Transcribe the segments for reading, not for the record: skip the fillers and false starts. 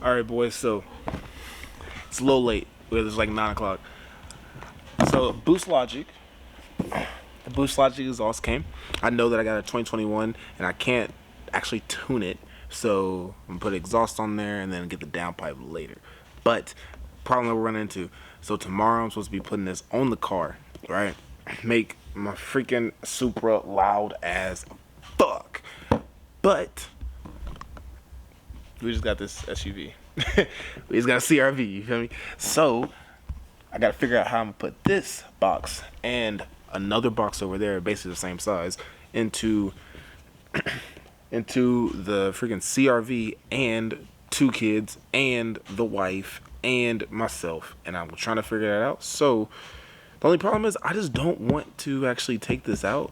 All right, boys. So it's a little late. It's like 9 o'clock. So Boostlogic, the Boostlogic exhaust came. I know that I got a 2021 and I can't actually tune it, so I'm gonna put exhaust on there and then get the downpipe later. But problem that we're running into. So tomorrow I'm supposed to be putting this on the car, right? Make my freaking Supra loud as fuck. But we just got this SUV. We just got a CRV, you feel me? So I gotta figure out how I'm gonna put this box and another box over there, basically the same size, into the freaking CRV and two kids and the wife and myself, and I'm trying to figure that out. So the only problem is I just don't want to actually take this out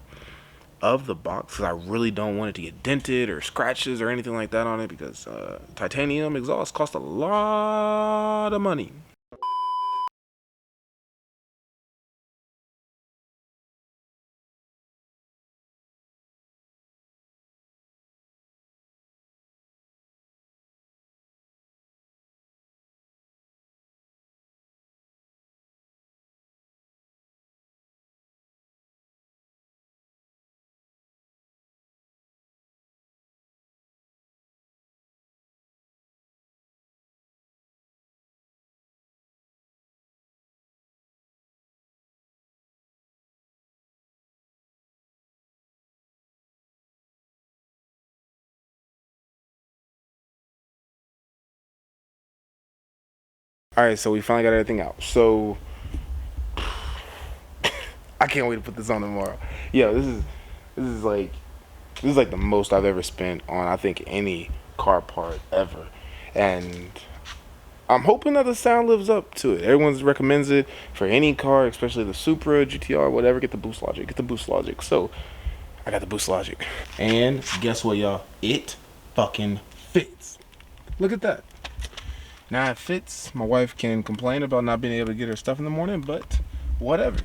of the box because I really don't want it to get dented or scratches or anything like that on it because titanium exhaust cost a lot of money. All right, so we finally got everything out. So I can't wait to put this on tomorrow. Yo, this is like the most I've ever spent on I think any car part ever, and I'm hoping that the sound lives up to it. Everyone recommends it for any car, especially the Supra, GTR, whatever. Get the Boostlogic. Get the Boostlogic. So I got the Boostlogic, and guess what, y'all? It fucking fits. Look at that. Now it fits. My wife can complain about not being able to get her stuff in the morning, but whatever.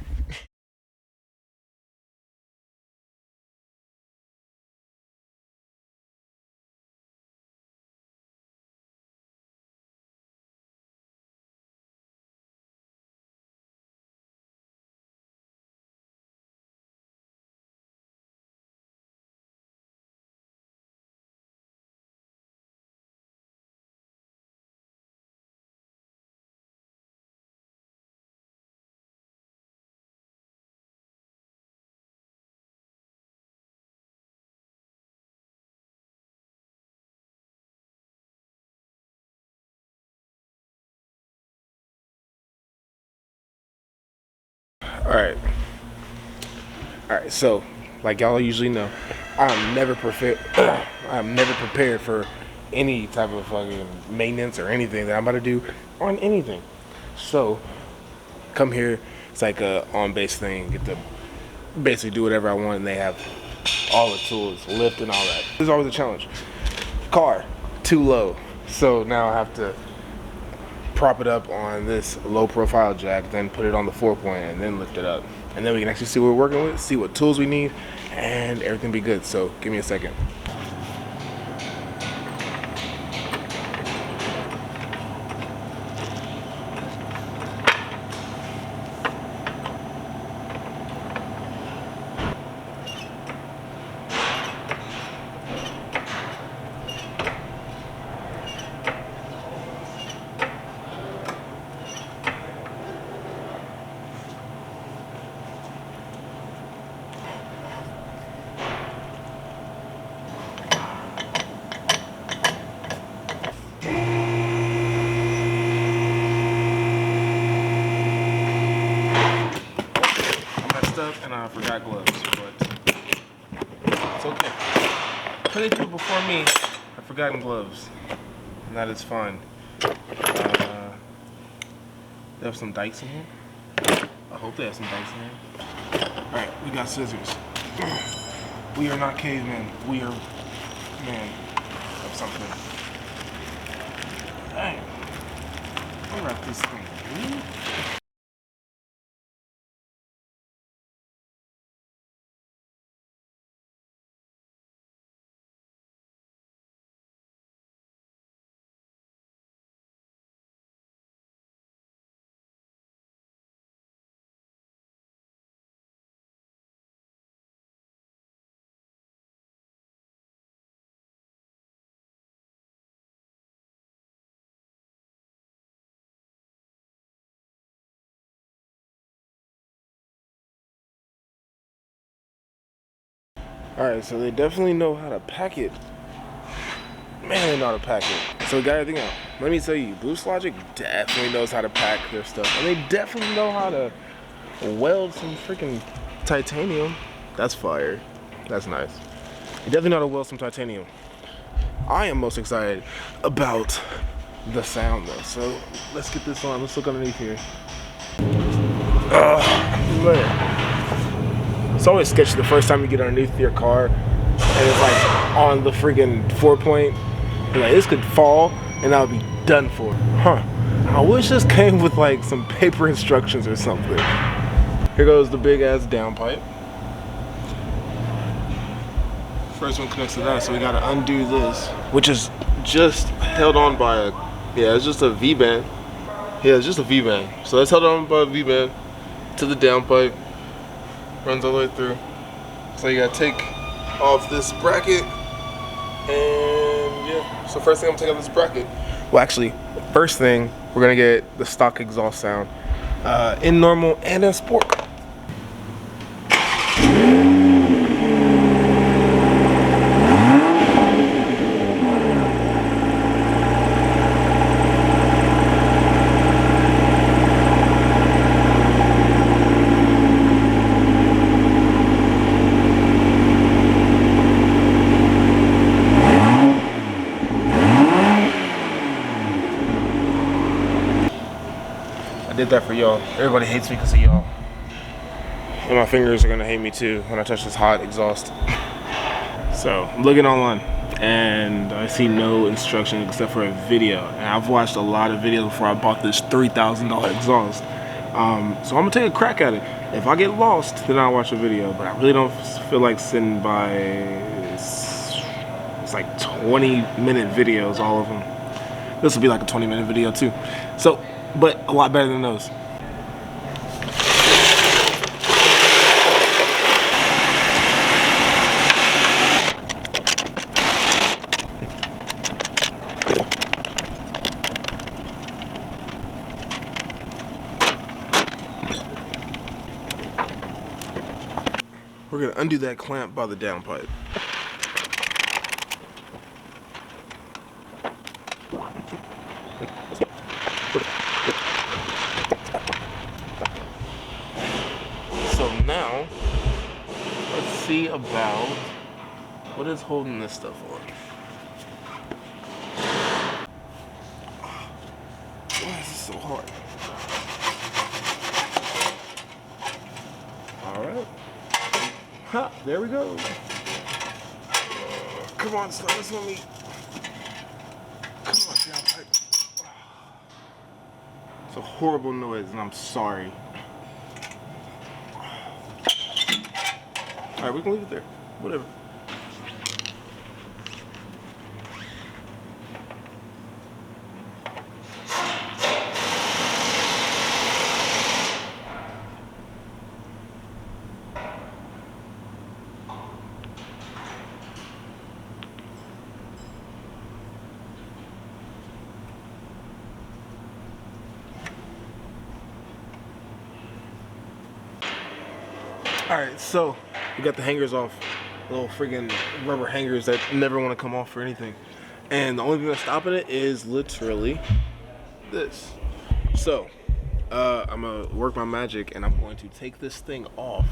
All right. All right, so like y'all usually know, I'm never prepared. I'm never prepared for any type of fucking maintenance or anything that I'm about to do on anything. So come here, it's like a on base thing. Get to basically do whatever I want, and they have all the tools, lift and all that. This is always a challenge. Car too low, so now I have to prop it up on this low profile jack, then put it on the 4-point and then lift it up. And then we can actually see what we're working with, see what tools we need, and everything be good. So give me a second. Messed up and I forgot gloves, but it's okay. Plenty of people before me have forgotten gloves, and that is fine. They have some dikes in here. I hope they have some dikes in here. Alright, we got scissors. We are not cavemen. We are man of something. Dang. I'll wrap this thing. Alright, so they definitely know how to pack it. Man, they know how to pack it. So we got everything out. Let me tell you, Boostlogic definitely knows how to pack their stuff. And they definitely know how to weld some freaking titanium. That's fire. That's nice. They definitely know how to weld some titanium. I am most excited about the sound though. So let's get this on. Let's look underneath here. Man. It's always sketchy the first time you get underneath your car and it's like on the freaking 4-point. You're like, this could fall and I would be done for. Huh. I wish this came with like some paper instructions or something. Here goes the big ass downpipe. First one connects to that, so we gotta undo this, which is just held on by a, yeah, it's just a V-band. Yeah, it's just a V-band. So that's held on by a V-band to the downpipe. Runs all the way through. So you gotta take off this bracket, and yeah. So first thing I'm taking off this bracket. Well, actually, first thing we're gonna get the stock exhaust sound in normal and in sport. I did that for y'all. Everybody hates me because of y'all. And my fingers are gonna hate me too when I touch this hot exhaust. So I'm looking online and I see no instruction except for a video. And I've watched a lot of videos before I bought this $3,000 exhaust. So I'm gonna take a crack at it. If I get lost, then I'll watch a video. But I really don't feel like sitting by, it's like 20-minute videos, all of them. This will be like a 20-minute video too. So, but a lot better than those. We're gonna undo that clamp by the downpipe. So now, let's see about what is holding this stuff on. Why is this so hard? Alright. Ha! There we go. Come on, start this on me. Come on, downpipe. It's a horrible noise, and I'm sorry. Alright, we can leave it there. Whatever. Alright, so we got the hangers off. Little friggin' rubber hangers that never want to come off for anything. And the only thing that's stopping it is literally this. So, I'm going to work my magic and I'm going to take this thing off.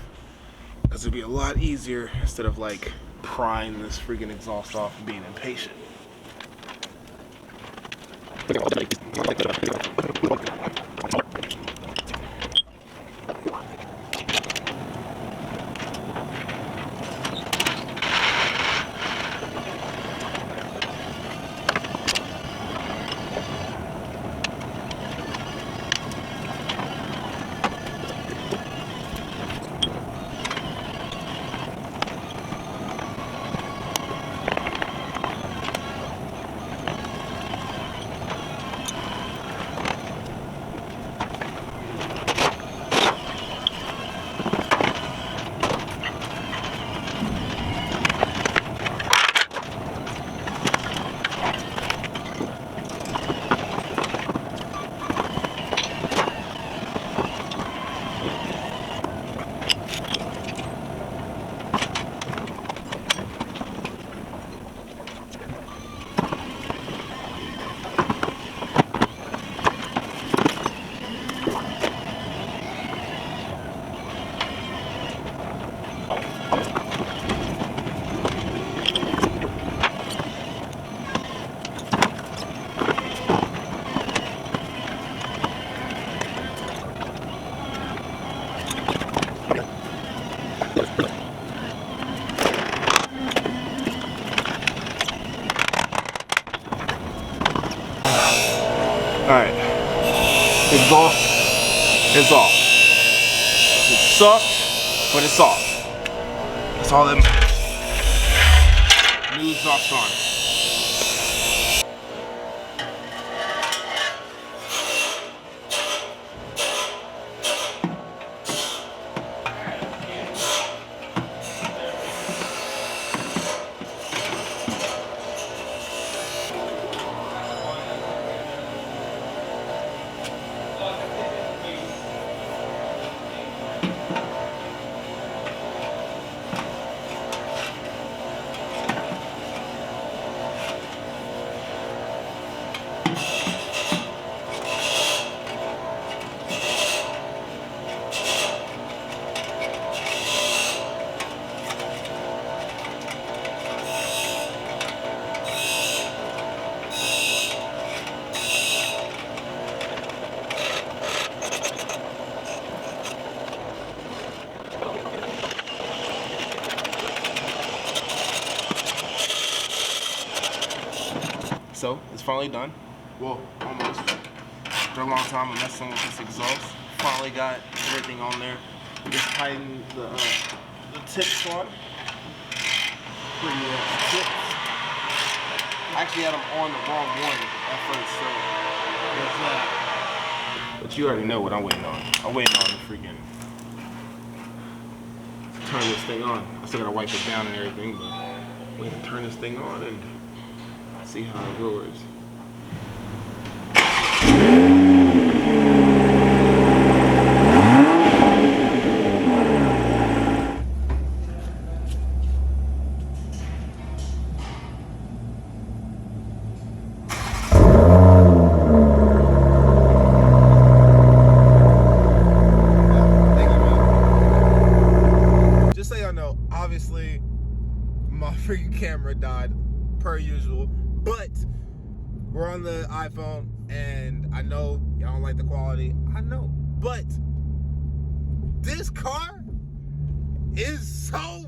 Because it'll be a lot easier instead of like prying this friggin' exhaust off and being impatient. Alright. Exhaust is off. It sucks, but it's off. That's all that matters. New exhaust on. So, it's finally done. Well, almost. For a long time, I'm messing with this exhaust. Finally got everything on there. Just tightened the tips on. Pretty tips. I actually had them on the wrong one at first, so there's that. But you already know what I'm waiting on. I'm waiting on the freaking turn this thing on. I still gotta wipe it down and everything, but wait to turn this thing on and see how it roars. Just so y'all know, obviously my freaking camera died per usual. But we're on the iPhone, and I know y'all don't like the quality. I know. But this car is so